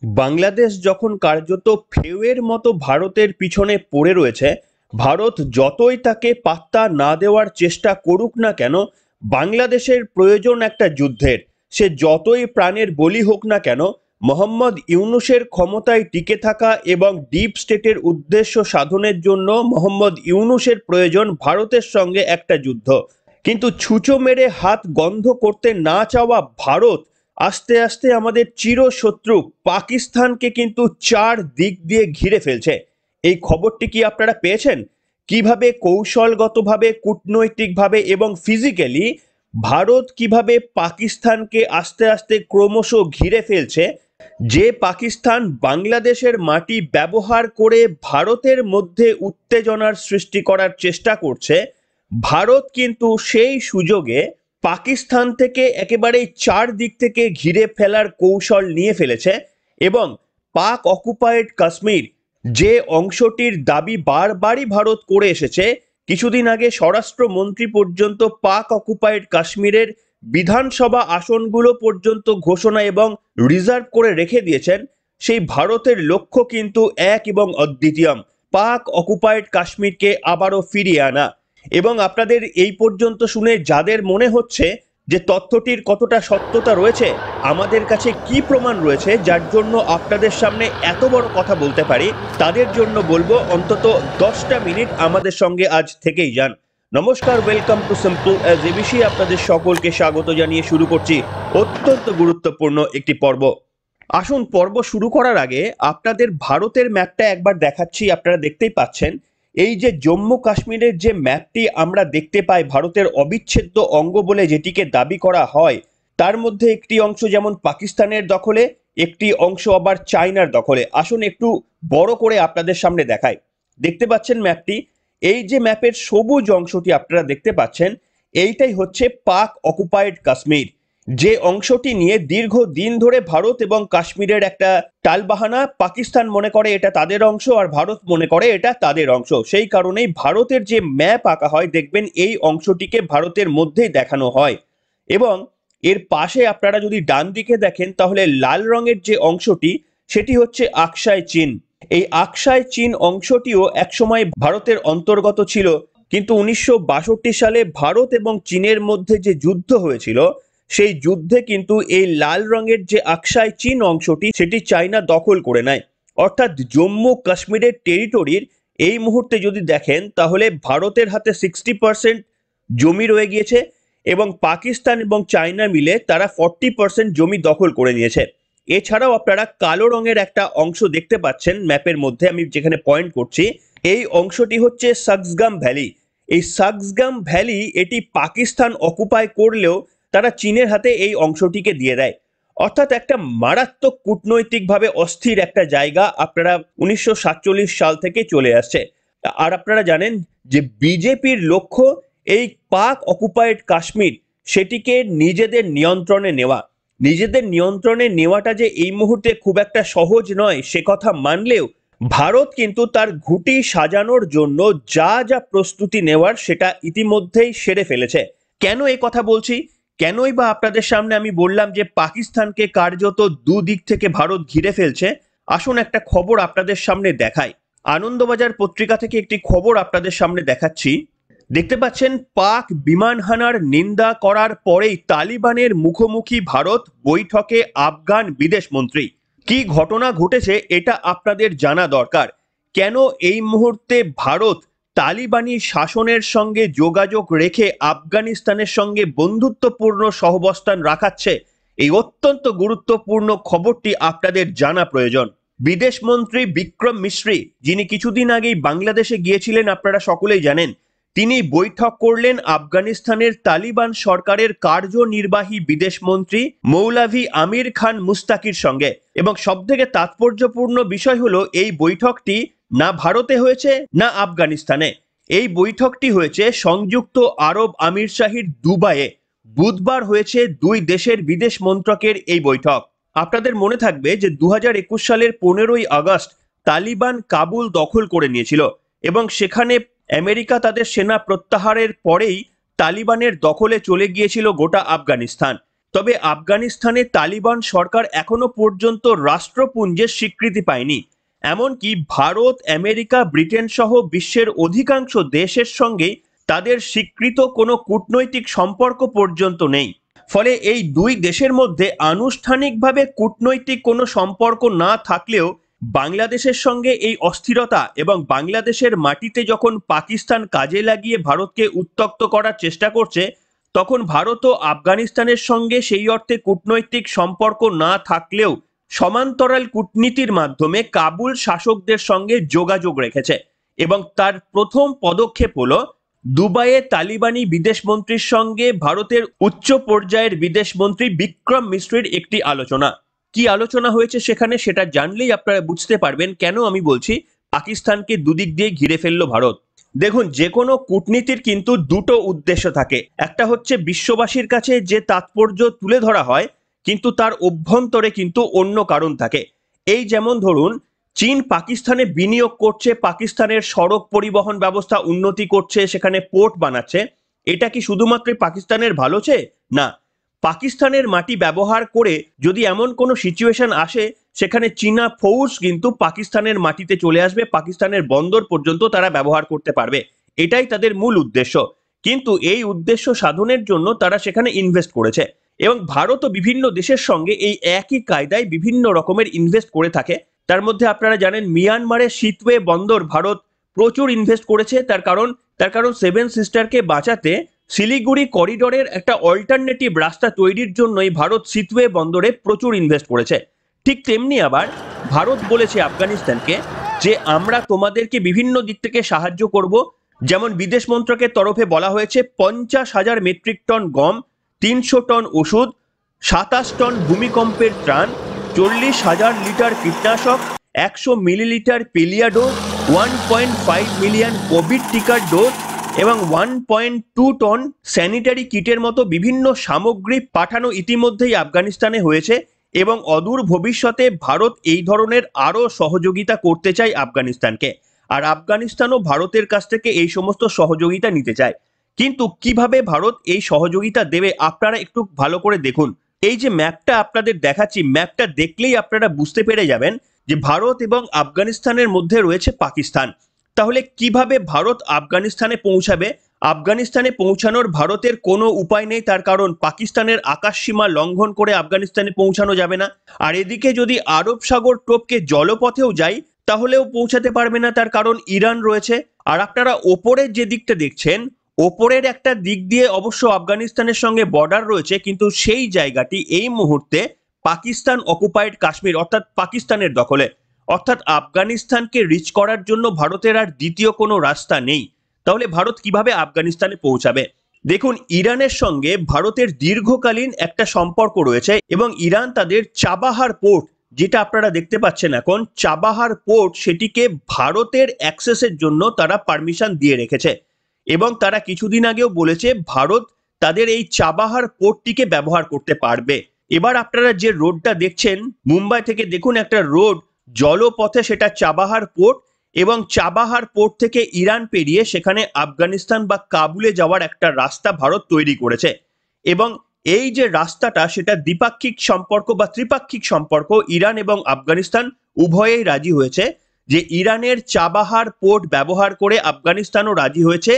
বাংলাদেশ যখন কার্যত ফেউয়ের মতো ভারতের পিছনে পড়ে রয়েছে, ভারত যতই তাকে পাত্তা না দেওয়ার চেষ্টা করুক না কেন, বাংলাদেশের প্রয়োজন একটা যুদ্ধের। সে যতই প্রাণের বলি হোক না কেন, মোহাম্মদ ইউনূসের ক্ষমতায় টিকে থাকা এবং ডিপ স্টেটের উদ্দেশ্য সাধনের জন্য মোহাম্মদ ইউনূসের প্রয়োজন ভারতের সঙ্গে একটা যুদ্ধ। কিন্তু ছুঁচো মেরে হাত গন্ধ করতে না চাওয়া ভারত আস্তে আস্তে আমাদের চিরশত্রু পাকিস্তানকে কিন্তু চার দিক দিয়ে ঘিরে ফেলছে। এই খবরটি কি আপনারা পেয়েছেন? কিভাবে কৌশলগতভাবে, কূটনৈতিকভাবে এবং ফিজিক্যালি ভারত কিভাবে পাকিস্তানকে আস্তে আস্তে ক্রমশ ঘিরে ফেলছে। যে পাকিস্তান বাংলাদেশের মাটি ব্যবহার করে ভারতের মধ্যে উত্তেজনার সৃষ্টি করার চেষ্টা করছে, ভারত কিন্তু সেই সুযোগে পাকিস্তান থেকে একেবারেই চার দিক থেকে ঘিরে ফেলার কৌশল নিয়ে ফেলেছে। এবং পাক অকুপায়েড কাশ্মীর, যে অংশটির দাবি বারবারই ভারত করে এসেছে, কিছুদিন আগে স্বরাষ্ট্রমন্ত্রী পর্যন্ত পাক অকুপায়েড কাশ্মীরের বিধানসভা আসনগুলো পর্যন্ত ঘোষণা এবং রিজার্ভ করে রেখে দিয়েছেন। সেই ভারতের লক্ষ্য কিন্তু এক এবং অদ্বিতীয়ম, পাক অকুপায়েড কাশ্মীরকে আবারও ফিরিয়ে আনা। এবং আপনাদের এই পর্যন্ত শুনে যাদের মনে হচ্ছে যে তথ্যটির কতটা সত্যতা রয়েছে, আমাদের কাছে কি প্রমাণ রয়েছে যার জন্য আপনাদের সামনে এত বড় কথা বলতে পারি, তাদের জন্য বলবো অন্তত 10টা মিনিট আমাদের সঙ্গে আজ থেকেই যান। নমস্কার, welcome to simple as ABC. আপনাদের সকলকে স্বাগত জানিয়ে শুরু করছি অত্যন্ত গুরুত্বপূর্ণ একটি পর্ব। আসুন, পর্ব শুরু করার আগে আপনাদের ভারতের ম্যাপটা একবার দেখাচ্ছি। আপনারা দেখতেই পাচ্ছেন, এই যে জম্মু কাশ্মীরের যে ম্যাপটি আমরা দেখতে পাই, ভারতের অবিচ্ছেদ্য অঙ্গ বলে যেটিকে দাবি করা হয়, তার মধ্যে একটি অংশ যেমন পাকিস্তানের দখলে, একটি অংশ আবার চায়নার দখলে। আসুন একটু বড় করে আপনাদের সামনে দেখাই। দেখতে পাচ্ছেন ম্যাপটি? এই যে ম্যাপের সবুজ অংশটি আপনারা দেখতে পাচ্ছেন, এইটাই হচ্ছে পাক অকুপায়েড কাশ্মীর। যে অংশটি নিয়ে দীর্ঘদিন ধরে ভারত এবং কাশ্মীরের একটা টালবাহানা। পাকিস্তান মনে করে এটা তাদের অংশ আর ভারত মনে করে এটা তাদের অংশ। সেই কারণেই ভারতের যে ম্যাপ আঁকা হয়, দেখবেন এই অংশটিকে ভারতের মধ্যেই দেখানো হয়। এবং এর পাশে আপনারা যদি ডান দিকে দেখেন, তাহলে লাল রঙের যে অংশটি, সেটি হচ্ছে আকসাই চীন। এই আকসাই চীন অংশটিও একসময় ভারতের অন্তর্গত ছিল, কিন্তু 1962 সালে ভারত এবং চীনের মধ্যে যে যুদ্ধ হয়েছিল, সেই যুদ্ধে কিন্তু এই লাল রঙের যে আকসাই চীন অংশটি, সেটি চায়না দখল করে নেয়। অর্থাৎ জম্মু কাশ্মীরের টেরিটরির এই মুহূর্তে যদি দেখেন, তাহলে ভারতের হাতে 60% জমি রয়ে গিয়েছে এবং পাকিস্তান এবং চায়না মিলে তারা 40% জমি দখল করে নিয়েছে। এছাড়াও আপনারা কালো রঙের একটা অংশ দেখতে পাচ্ছেন ম্যাপের মধ্যে, আমি যেখানে পয়েন্ট করছি, এই অংশটি হচ্ছে সাকসগাম ভ্যালি। এই সাকসগাম ভ্যালি এটি পাকিস্তান অকুপাই করলেও তারা চীনের হাতে এই অংশটিকে দিয়ে দেয়। অর্থাৎ একটা মারাত্মক কূটনৈতিকভাবে অস্থির একটা জায়গা আপনারা 1947 সাল থেকে চলে আসছে। আর আপনারা জানেন যে বিজেপির লক্ষ্য এই পাক অকুপায়েড কাশ্মীর সেটিকে নিজেদের নিয়ন্ত্রণে নেওয়া। নিজেদের নিয়ন্ত্রণে নেওয়াটা যে এই মুহূর্তে খুব একটা সহজ নয় সে কথা মানলেও, ভারত কিন্তু তার ঘুঁটি সাজানোর জন্য যা যা প্রস্তুতি নেওয়ার সেটা ইতিমধ্যেই সেরে ফেলেছে। কেন এই কথা বলছি? কেনই বা আপনাদের সামনে আমি বললাম যে পাকিস্তানকে কার্যত দুদিক থেকে ভারত ঘিরে ফেলছে? আসুন একটা খবর আপনাদের সামনে দেখাই। আনন্দবাজার পত্রিকা থেকে একটি খবর আপনাদের সামনে দেখাচ্ছি। দেখতে পাচ্ছেন, পাক বিমান হানার নিন্দা করার পরেই তালিবানের মুখোমুখি ভারত, বৈঠকে আফগান বিদেশ মন্ত্রী। কি ঘটনা ঘটেছে এটা আপনাদের জানা দরকার। কেন এই মুহূর্তে ভারত তালিবানি শাসনের সঙ্গে যোগাযোগ রেখে আফগানিস্তানের সঙ্গে বন্ধুত্বপূর্ণ সহাবস্থান রাখাচ্ছে, এই অত্যন্ত গুরুত্বপূর্ণ খবরটি আপনাদের জানা প্রয়োজন। বিদেশমন্ত্রী বিক্রম মিশ্রি, যিনি কিছুদিন আগেই বাংলাদেশে গিয়েছিলেন, আপনারা সকলেই জানেন, তিনি বৈঠক করলেন আফগানিস্তানের তালিবান সরকারের কার্যনির্বাহী বিদেশমন্ত্রী মৌলাভি আমির খান মুস্তাকির সঙ্গে। এবং সবথেকে তাৎপর্যপূর্ণ বিষয় হলো, এই বৈঠকটি না ভারতে হয়েছে না আফগানিস্তানে। এই বৈঠকটি হয়েছে সংযুক্ত আরব আমিরশাহির দুবাইয়ে। বুধবার হয়েছে দুই দেশের বিদেশ মন্ত্রকের এই বৈঠক। আপনাদের মনে থাকবে যে 2021 সালের 15ই আগস্ট তালিবান কাবুল দখল করে নিয়েছিল এবং সেখানে আমেরিকা তাদের সেনা প্রত্যাহারের পরেই তালিবানের দখলে চলে গিয়েছিল গোটা আফগানিস্তান। তবে আফগানিস্তানে তালিবান সরকার এখনো পর্যন্ত রাষ্ট্রপুঞ্জের স্বীকৃতি পায়নি। এমনকি ভারত, আমেরিকা, ব্রিটেন সহ বিশ্বের অধিকাংশ দেশের সঙ্গেই তাদের স্বীকৃত কোনো কূটনৈতিক সম্পর্ক পর্যন্ত নেই। ফলে এই দুই দেশের মধ্যে আনুষ্ঠানিকভাবে কূটনৈতিক কোনো সম্পর্ক না থাকলেও বাংলাদেশের সঙ্গে এই অস্থিরতা এবং বাংলাদেশের মাটিতে যখন পাকিস্তান কাজে লাগিয়ে ভারতকে উত্তক্ত করার চেষ্টা করছে, তখন ভারত ও আফগানিস্তানের সঙ্গে সেই অর্থে কূটনৈতিক সম্পর্ক না থাকলেও সমান্তরাল কূটনীতির মাধ্যমে কাবুল শাসকদের সঙ্গে যোগাযোগ রেখেছে। এবং তার প্রথম পদক্ষেপ হলো দুবাইয়ে তালিবানি বিদেশমন্ত্রীর সঙ্গে ভারতের উচ্চ পর্যায়ের বিদেশমন্ত্রী বিক্রম মিশ্রির একটি আলোচনা। কি আলোচনা হয়েছে সেখানে সেটা জানলেই আপনারা বুঝতে পারবেন কেন আমি বলছি পাকিস্তানকে দুদিক দিয়ে ঘিরে ফেললো ভারত। দেখুন, যে কোনো কূটনীতির কিন্তু দুটো উদ্দেশ্য থাকে। একটা হচ্ছে বিশ্ববাসীর কাছে যে তাৎপর্য তুলে ধরা হয়, কিন্তু তার অভ্যন্তরে কিন্তু অন্য কারণ থাকে। এই যেমন ধরুন, চীন পাকিস্তানে বিনিয়োগ করছে, পাকিস্তানের সড়ক পরিবহন ব্যবস্থা উন্নতি করছে, সেখানে পোর্ট বানাচ্ছে। এটা কি শুধুমাত্র পাকিস্তানের ভালো চেয়ে? না, পাকিস্তানের মাটি ব্যবহার করে যদি এমন কোনো সিচুয়েশন আসে সেখানে চীনা ফৌজ কিন্তু পাকিস্তানের মাটিতে চলে আসবে, পাকিস্তানের বন্দর পর্যন্ত তারা ব্যবহার করতে পারবে। এটাই তাদের মূল উদ্দেশ্য। কিন্তু এই উদ্দেশ্য সাধনের জন্য তারা সেখানে ইনভেস্ট করেছে এবং ভারতও বিভিন্ন দেশের সঙ্গে এই একই কায়দায় বিভিন্ন রকমের ইনভেস্ট করে থাকে। তার মধ্যে আপনারা জানেন মিয়ানমারের সিতওয়ে বন্দর ভারত প্রচুর ইনভেস্ট করেছে। তার কারণ সেভেন সিস্টারকে বাঁচাতে শিলিগুড়ি করিডোরের একটা অল্টারনেটিভ রাস্তা তৈরির জন্যই ভারত সিতওয়ে বন্দরে প্রচুর ইনভেস্ট করেছে। ঠিক তেমনি আবার ভারত বলেছে আফগানিস্তানকে যে আমরা তোমাদেরকে বিভিন্ন দিক থেকে সাহায্য করব। যেমন বিদেশ মন্ত্রকের তরফে বলা হয়েছে 50,000 মেট্রিক টন গম, 300 টন ওষুধ, 27 টন ভূমিকম্পের ত্রাণ, 40,000 লিটার কীটনাশক, 100 মিলিলিটার পেলিয়া ডোজ, 1.5 মিলিয়ন কোভিড টিকার ডোজ এবং 1.2 টন স্যানিটারি কিটের মতো বিভিন্ন সামগ্রী পাঠানো ইতিমধ্যেই আফগানিস্তানে হয়েছে। এবং অদূর ভবিষ্যতে ভারত এই ধরনের আরও সহযোগিতা করতে চায় আফগানিস্তানকে, আর আফগানিস্তানও ভারতের কাছ থেকে এই সমস্ত সহযোগিতা নিতে চায়। কিন্তু কিভাবে ভারত এই সহযোগিতা দেবে আপনারা একটু ভালো করে দেখুন। এই যে ম্যাপটা আপনাদের দেখাচ্ছি, ম্যাপটা দেখলেই আপনারা বুঝতে পেরে যাবেন যে ভারত এবং আফগানিস্তানের মধ্যে রয়েছে পাকিস্তান। তাহলে কিভাবে ভারত আফগানিস্তানে পৌঁছাবে? আফগানিস্তানে পৌঁছানোর ভারতের কোনো উপায় নেই, তার কারণ পাকিস্তানের আকাশসীমা লঙ্ঘন করে আফগানিস্তানে পৌঁছানো যাবে না। আর এদিকে যদি আরব সাগর টপকে জলপথেও যায় তাহলেও পৌঁছাতে পারবে না, তার কারণ ইরান রয়েছে। আর আপনারা ওপরের যে দিকটা দেখছেন, ওপরের একটা দিক দিয়ে অবশ্য আফগানিস্তানের সঙ্গে বর্ডার রয়েছে, কিন্তু সেই জায়গাটি এই মুহূর্তে পাকিস্তান অকুপাইড কাশ্মীর অর্থাৎ পাকিস্তানের দখলে। অর্থাৎ আফগানিস্তানকে রিচ করার জন্য ভারতের আর দ্বিতীয় কোনো রাস্তা নেই। তাহলে ভারত কিভাবে আফগানিস্তানে পৌঁছাবে? দেখুন, ইরানের সঙ্গে ভারতের দীর্ঘকালীন একটা সম্পর্ক রয়েছে এবং ইরান তাদের চাবাহার পোর্ট, যেটা আপনারা দেখতে পাচ্ছেন এখন চাবাহার পোর্ট, সেটিকে ভারতের অ্যাক্সেসের জন্য তারা পারমিশন দিয়ে রেখেছে। এবং তারা কিছুদিন আগেও বলেছে ভারত তাদের এই চাবাহার পোর্টটিকে ব্যবহার করতে পারবে। এবার আপনারা যে রোডটা দেখছেন মুম্বাই থেকে, দেখুন একটা রোড জলপথে, সেটা চাবাহার পোর্ট, এবং চাবাহার পোর্ট থেকে ইরান পেরিয়ে সেখানে আফগানিস্তান বা কাবুলে যাওয়ার একটা রাস্তা ভারত তৈরি করেছে। এবং এই যে রাস্তাটা, সেটা দ্বিপাক্ষিক সম্পর্ক বা ত্রিপাক্ষিক সম্পর্ক, ইরান এবং আফগানিস্তান উভয়েই রাজি হয়েছে যে ইরানের চাবাহার পোর্ট ব্যবহার করে আফগানিস্তানও রাজি হয়েছে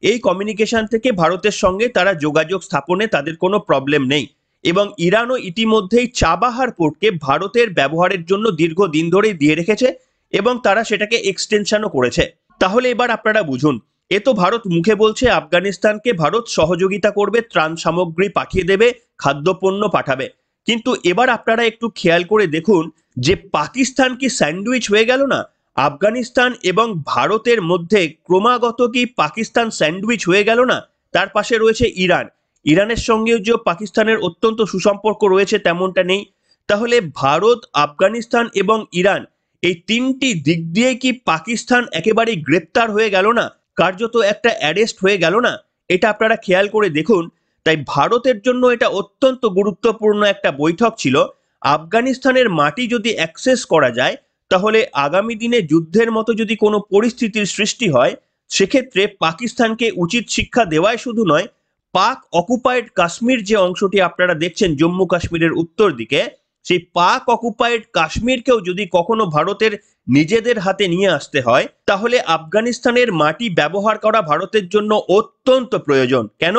এই কমিউনিকেশন থেকে ভারতের সঙ্গে তারা যোগাযোগ স্থাপনে তাদের কোনো প্রবলেম নেই। এবং ইরানও ইতিমধ্যেই চাবাহার পোর্টকে ভারতের ব্যবহারের জন্য দীর্ঘদিন ধরেই দিয়ে রেখেছে এবং তারা সেটাকে এক্সটেনশনও করেছে। তাহলে এবার আপনারা বুঝুন, এ তো ভারত মুখে বলছে আফগানিস্তানকে ভারত সহযোগিতা করবে, ত্রাণ সামগ্রী পাঠিয়ে দেবে, খাদ্যপণ্য পাঠাবে। কিন্তু এবার আপনারা একটু খেয়াল করে দেখুন যে পাকিস্তান কি স্যান্ডউইচ হয়ে গেল না? আফগানিস্তান এবং ভারতের মধ্যে ক্রমাগত কি পাকিস্তান স্যান্ডউইচ হয়ে গেল না? তার পাশে রয়েছে ইরান। ইরানের সঙ্গেও যে পাকিস্তানের অত্যন্ত সুসম্পর্ক রয়েছে তেমনটা নেই। তাহলে ভারত, আফগানিস্তান এবং ইরান, এই তিনটি দিক দিয়ে কি পাকিস্তান একেবারেই গ্রেপ্তার হয়ে গেল না? কার্যত একটা অ্যারেস্ট হয়ে গেল না? এটা আপনারা খেয়াল করে দেখুন। তাই ভারতের জন্য এটা অত্যন্ত গুরুত্বপূর্ণ একটা বৈঠক ছিল। আফগানিস্তানের মাটি যদি অ্যাক্সেস করা যায়, তাহলে আগামী দিনে যুদ্ধের মতো যদি কোনো পরিস্থিতির সৃষ্টি হয়, সেক্ষেত্রে পাকিস্তানকে উচিত শিক্ষা দেওয়াই শুধু নয়, পাক অকুপাইড কাশ্মীর যে অংশটি আপনারা দেখছেন জম্মু কাশ্মীরের উত্তর দিকে, সেই পাক অকুপাইড কাশ্মীরকেও যদি কখনো ভারতের নিজেদের হাতে নিয়ে আসতে হয়, তাহলে আফগানিস্তানের মাটি ব্যবহার করা ভারতের জন্য অত্যন্ত প্রয়োজন। কেন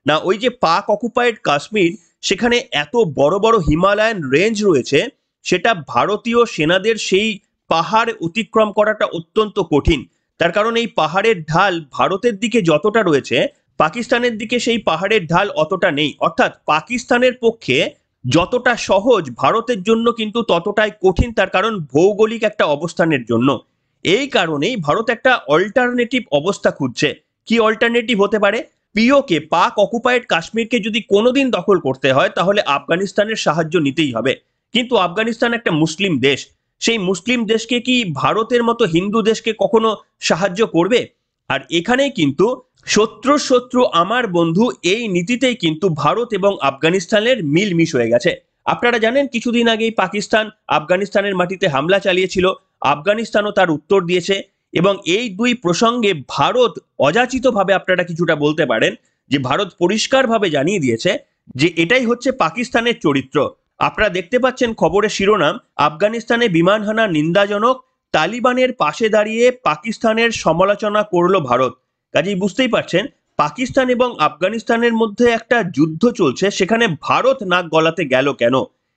না, ওই যে পাক অকুপাইড কাশ্মীর, সেখানে এত বড় বড় হিমালয়ান রেঞ্জ রয়েছে, সেটা ভারতীয় সেনাদের সেই পাহাড় অতিক্রম করাটা অত্যন্ত কঠিন। তার কারণ এই পাহাড়ের ঢাল ভারতের দিকে যতটা রয়েছে, পাকিস্তানের দিকে সেই পাহাড়ের ঢাল অতটা নেই। অর্থাৎ পাকিস্তানের পক্ষে যতটা সহজ, ভারতের জন্য কিন্তু ততটাই কঠিন, তার কারণ ভৌগোলিক একটা অবস্থানের জন্য। এই কারণেই ভারত একটা অল্টারনেটিভ অবস্থা খুঁজছে। কি অল্টারনেটিভ হতে পারে? পিওকে, পাক অকুপাইড কাশ্মীরকে যদি কোনোদিন দখল করতে হয়, তাহলে আফগানিস্তানের সাহায্য নিতেই হবে। কিন্তু আফগানিস্তান একটা মুসলিম দেশ, সেই মুসলিম দেশকে কি ভারতের মতো হিন্দু দেশকে কখনো সাহায্য করবে? আর এখানেই কিন্তু শত্রুর শত্রু আমার বন্ধু, এই নীতিতেই কিন্তু ভারত এবং আফগানিস্তানের মিলমিশ হয়ে গেছে। আপনারা জানেন কিছুদিন আগেই পাকিস্তান আফগানিস্তানের মাটিতে হামলা চালিয়েছিল, আফগানিস্তানও তার উত্তর দিয়েছে। এবং এই দুই প্রসঙ্গে ভারত অযাচিতভাবে, আপনারা কিছুটা বলতে পারেন যে ভারত পরিষ্কারভাবে জানিয়ে দিয়েছে যে এটাই হচ্ছে পাকিস্তানের চরিত্র। আপনারা দেখতে পাচ্ছেন খবরের শিরোনাম, আফগানিস্তানে বিমান হানা নিন্দাজনক, তালিবানের পাশে দাঁড়িয়ে পাকিস্তানের সমালোচনা করলো ভারত। কাজেই বুঝতেই পারছেন পাকিস্তান এবং আফগানিস্তানের মধ্যে একটা যুদ্ধ চলছে, সেখানে ভারত নাক গলাতে গেল কেন?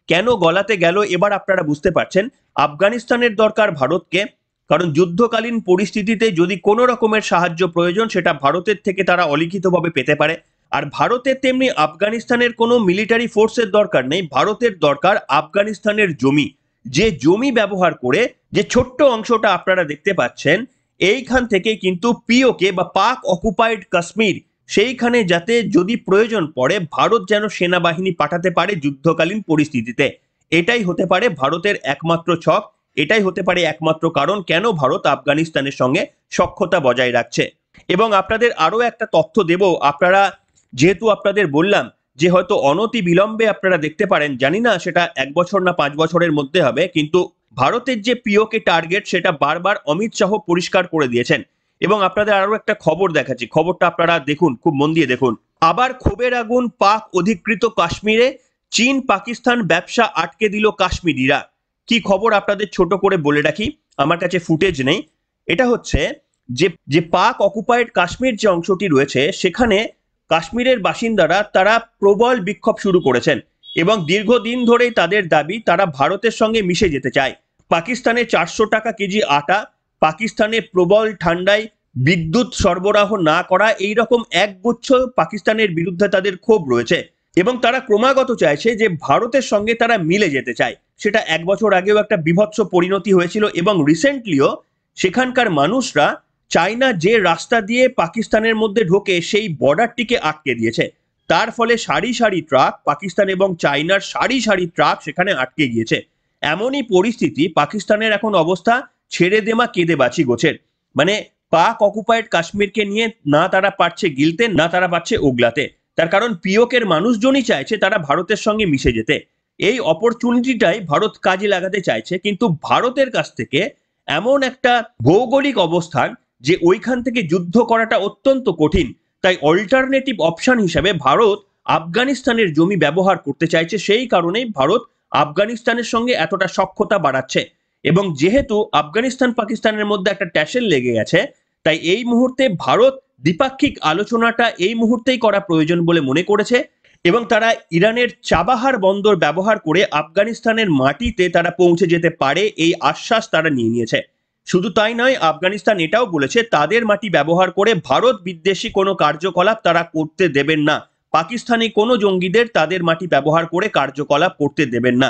কেন গলাতে গেল এবার আপনারা বুঝতে পারছেন। আফগানিস্তানের দরকার ভারতকে, কারণ যুদ্ধকালীন পরিস্থিতিতে যদি কোনো রকমের সাহায্য প্রয়োজন, সেটা ভারতের থেকে তারা অলিখিতভাবে পেতে পারে। আর ভারতের তেমনি আফগানিস্তানের কোনো মিলিটারি ফোর্সের দরকার নেই, ভারতের দরকার আফগানিস্তানের জমি। যে জমি ব্যবহার করে, যে ছোট্ট অংশটা আপনারা দেখতে পাচ্ছেন, এইখান থেকে কিন্তু পিওকে বা পাক অকুপাইড কাশ্মীর, সেইখানে যাতে যদি প্রয়োজন পড়ে ভারত যেন সেনাবাহিনী পাঠাতে পারে যুদ্ধকালীন পরিস্থিতিতে। এটাই হতে পারে ভারতের একমাত্র ছক, এটাই হতে পারে একমাত্র কারণ কেন ভারত আফগানিস্তানের সঙ্গে সখ্যতা বজায় রাখছে। এবং আপনাদের আরো একটা তথ্য দেব, আপনারা যেহেতু আপনাদের বললাম যে হয়তো অনতি বিলম্বে আপনারা দেখতে পারেন, জানি না সেটা 1 বছর না 5 বছরের মধ্যে হবে, কিন্তু ভারতের যে পিওকে টার্গেট সেটা বারবার অমিত শাহ পরিষ্কার করে দিয়েছেন। এবং আপনাদের আরো একটা খবর দেখাচ্ছি, খবরটা আপনারা দেখুন, খুব মন দিয়ে দেখুন। আবার ক্ষোভের আগুন পাক অধিকৃত কাশ্মীরে, চীন পাকিস্তান ব্যবসা আটকে দিল কাশ্মীরিরা। কি খবর আপনাদের ছোট করে বলে রাখি, আমার কাছে ফুটেজ নেই। এটা হচ্ছে যে পাক অকুপাইড কাশ্মীর যে অংশটি রয়েছে, সেখানে কাশ্মীরের বাসিন্দারা তারা প্রবল বিক্ষোভ শুরু করেছেন এবং দীর্ঘদিন ধরেই তাদের দাবি তারা ভারতের সঙ্গে মিশে যেতে চায়। পাকিস্তানে 400 টাকা কেজি আটা, পাকিস্তানে প্রবল ঠান্ডায় বিদ্যুৎ সরবরাহ না করা, এইরকম একগুচ্ছ পাকিস্তানের বিরুদ্ধে তাদের ক্ষোভ রয়েছে এবং তারা ক্রমাগত চাইছে যে ভারতের সঙ্গে তারা মিলে যেতে চায়। সেটা 1 বছর আগেও একটা বিভৎস পরিণতি হয়েছিল এবং রিসেন্টলিও সেখানকার মানুষরা চায়না যে রাস্তা দিয়ে পাকিস্তানের মধ্যে ঢোকে সেই বর্ডারটিকে আটকে দিয়েছে। তার ফলে সারি সারি ট্রাক, পাকিস্তান এবং চায়নার সারি সারি ট্রাক সেখানে আটকে গিয়েছে। এমনই পরিস্থিতি, পাকিস্তানের এখন অবস্থা ছেড়ে দেমা কেঁদে বাঁচি গোছের। মানে পাক অকুপাইড কাশ্মীরকে নিয়ে না তারা পারছে গিলতে, না তারা পারছে ওগলাতে। তার কারণ পিওকের মানুষজনই চাইছে তারা ভারতের সঙ্গে মিশে যেতে। এই অপরচুনিটিটাই ভারত কাজে লাগাতে চাইছে, কিন্তু ভারতের কাছ থেকে এমন একটা ভৌগোলিক অবস্থান যে ওইখান থেকে যুদ্ধ করাটা অত্যন্ত কঠিন। তাই অল্টারনেটিভ অপশন হিসেবে ভারত আফগানিস্তানের জমি ব্যবহার করতে চাইছে। সেই কারণেই ভারত আফগানিস্তানের সঙ্গে এতটা সখ্যতা বাড়াচ্ছে। এবং যেহেতু আফগানিস্তান পাকিস্তানের মধ্যে একটা ট্যাসেল লেগে গেছে, তাই এই মুহূর্তে ভারত দ্বিপাক্ষিক আলোচনাটা এই মুহূর্তেই করা প্রয়োজন বলে মনে করেছে এবং তারা ইরানের চাবাহার বন্দর ব্যবহার করে আফগানিস্তানের মাটিতে তারা পৌঁছে যেতে পারে, এই আশ্বাস তারা নিয়ে নিয়েছে। শুধু তাই নয়, আফগানিস্তান এটাও বলেছে তাদের মাটি ব্যবহার করে ভারত বিদ্বেষী কোনো কার্যকলাপ তারা করতে দেবেন না। পাকিস্তানি কোনো জঙ্গিদের তাদের মাটি ব্যবহার করে কার্যকলাপ করতে দেবেন না।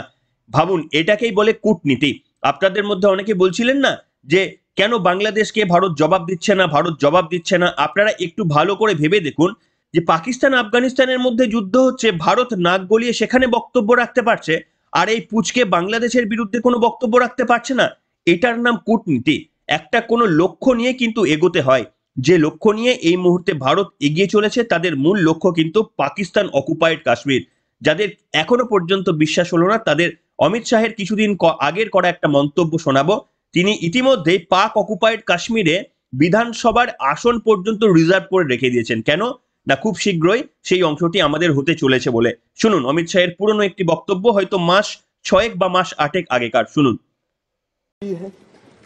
ভাবুন, এটাকেই বলে কূটনীতি। আপনাদের মধ্যে অনেকে বলছিলেন না যে কেন বাংলাদেশকে ভারত জবাব দিচ্ছে না, ভারত জবাব দিচ্ছে না। আপনারা একটু ভালো করে ভেবে দেখুন যে পাকিস্তান আফগানিস্তানের মধ্যে যুদ্ধ হচ্ছে, ভারত নাক গলিয়ে সেখানে বক্তব্য রাখতে পারছে, আর এই পুচকে বাংলাদেশের বিরুদ্ধে কোনো বক্তব্য রাখতে পারছে না। এটার নাম কূটনীতি। একটা কোনো লক্ষ্য নিয়ে কিন্তু এগোতে হয়, যে লক্ষ্য নিয়ে এই মুহূর্তে ভারত এগিয়ে চলেছে তাদের মূল লক্ষ্য কিন্তু পাকিস্তান অকুপাইড কাশ্মীর। যাদের এখনো পর্যন্ত বিশ্বাস হলো না, তাদের অমিত শাহের কিছুদিন আগের করা একটা মন্তব্য শোনাবো। তিনি ইতিমধ্যেই পাক অকুপাইড কাশ্মীরে বিধানসভার আসন পর্যন্ত রিজার্ভ করে রেখে দিয়েছেন। কেন না খুব শীঘ্রই সেই অংশটি আমাদের হতে চলেছে বলে। শুনুন অমিত শাহের পুরনো একটি বক্তব্য, হয়তো মাস 6 বা মাস 8 আগেকার। শুনুন।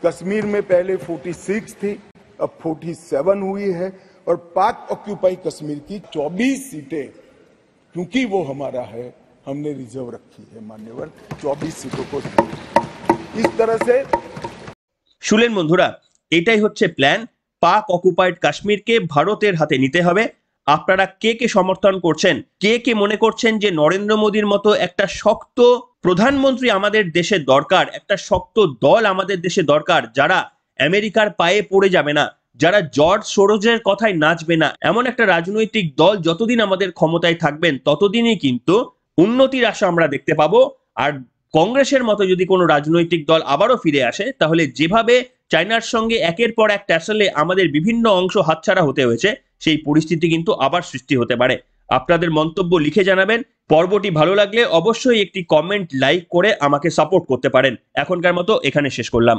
कश्मीर में पहले 46 थी, अब 47 हुई है और पाक ऑक्यूपाई कश्मीर की 24 सीटें, क्योंकि वो हमारा है, हमने रिजर्व रखी है मान्यवर 24 सीटों को। इस तरह से শুনলেন বন্ধুরা, এটাই হচ্ছে প্ল্যান। পাক অকুপাইড কাশ্মীরকে ভারতের হাতে নিতে হবে। আপনারা কে কে সমর্থন করছেন, কে কে মনে করছেন যে নরেন্দ্র মোদীর মতো একটা শক্ত প্রধানমন্ত্রী আমাদের দেশে দরকার, একটা শক্ত দল আমাদের দেশে দরকার, যারা আমেরিকার পায়ে পড়ে যাবে না, যারা জর্জ সোরোজের কথায় নাচবে না, এমন একটা রাজনৈতিক দল যতদিন আমাদের ক্ষমতায় থাকবেন ততদিনই কিন্তু উন্নতির আশা আমরা দেখতে পাবো। আর কংগ্রেসের মতো যদি কোনো রাজনৈতিক দল আবারও ফিরে আসে, তাহলে যেভাবে চায়নার সঙ্গে একের পর এক ট্যাসেলে আমাদের বিভিন্ন অংশ হাতছাড়া হতে হয়েছে, সেই পরিস্থিতি কিন্তু আবার সৃষ্টি হতে পারে। আপনাদের মন্তব্য লিখে জানাবেন। পর্বটি ভালো লাগলে অবশ্যই একটি কমেন্ট, লাইক করে আমাকে সাপোর্ট করতে পারেন। এখনকার মতো এখানে শেষ করলাম।